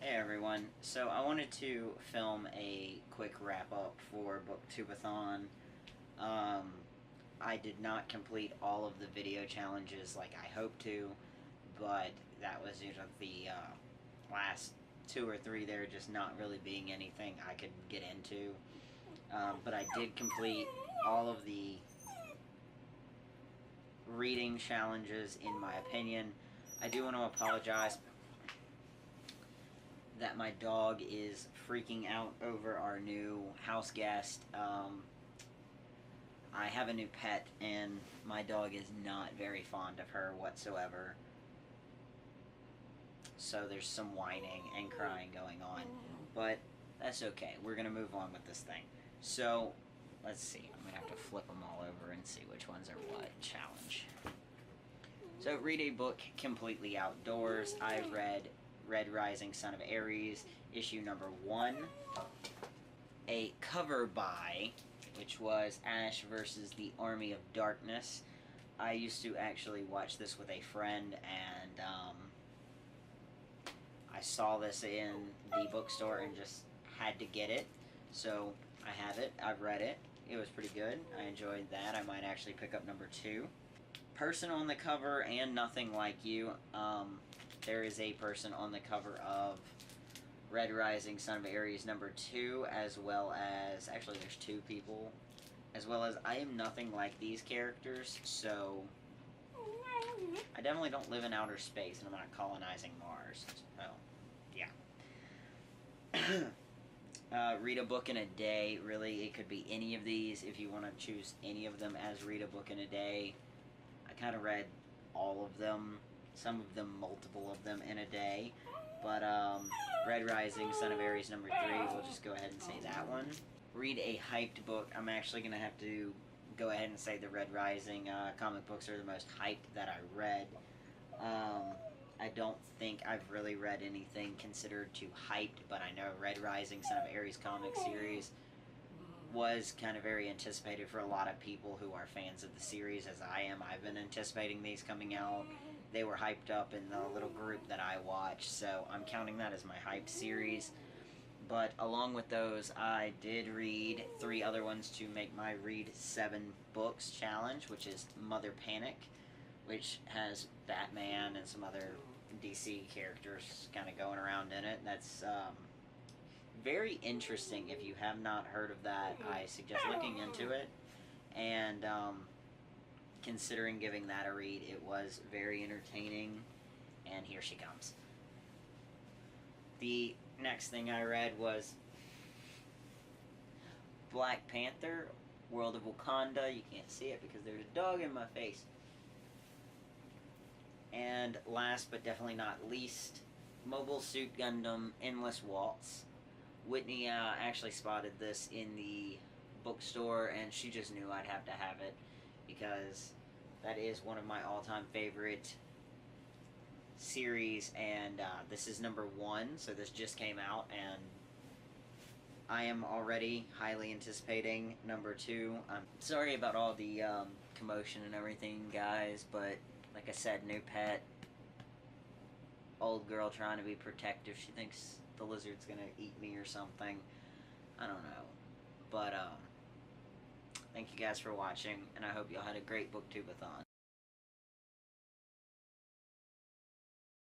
Hey everyone, so I wanted to film a quick wrap up for booktube-a-thon. I did not complete all of the video challenges like I hoped to, but that was due to the last two or three there just not really being anything I could get into. But I did complete all of the reading challenges in my opinion. I do want to apologize that my dog is freaking out over our new house guest. I have a new pet, and my dog is not very fond of her whatsoever. So there's some whining and crying going on. But that's okay. We're going to move on with this thing. So, let's see. I'm going to have to flip them all over and see which ones are what. Challenge. So, read a book completely outdoors. I read Red Rising, Son of Ares, issue number 1. A cover by, which was Ash versus the Army of Darkness. I used to actually watch this with a friend, and I saw this in the bookstore and just had to get it. So I have it. I've read it. It was pretty good. I enjoyed that. I might actually pick up number 2. Person on the cover and Nothing Like You. There is a person on the cover of Red Rising, Son of Ares number 2, as well as, actually there's 2 people, as well as I am nothing like these characters, so I definitely don't live in outer space, and I'm not colonizing Mars. So, yeah. Read a book in a day. Really, it could be any of these if you want to choose any of them as read a book in a day. I kind of read all of them. Some of them, multiple of them in a day. But, Red Rising, Son of Ares number 3, we'll just go ahead and say that one. Read a hyped book. I'm actually going to have to go ahead and say the Red Rising comic books are the most hyped that I read. I don't think I've really read anything considered too hyped, but I know Red Rising, Son of Ares comic series was kind of very anticipated for a lot of people who are fans of the series, as I am. I've been anticipating these coming out. They were hyped up in the little group that I watch, so I'm counting that as my hyped series. But along with those, I did read 3 other ones to make my Read 7 Books challenge, which is Mother Panic, which has Batman and some other DC characters kind of going around in it. That's very interesting. If you have not heard of that, I suggest looking into it and considering giving that a read. It was very entertaining, and here she comes. The next thing I read was Black Panther, World of Wakanda. You can't see it because there's a dog in my face. And last but definitely not least, Mobile Suit Gundam Endless Waltz. Whitney actually spotted this in the bookstore, and she just knew I'd have to have it because that is one of my all-time favorite series, and this is number 1, so this just came out, and I am already highly anticipating number 2. I'm sorry about all the commotion and everything, guys, but like I said, new pet, old girl trying to be protective. She thinks the lizard's gonna eat me or something. I don't know. But, thank you guys for watching, and I hope y'all had a great booktube-a-thon.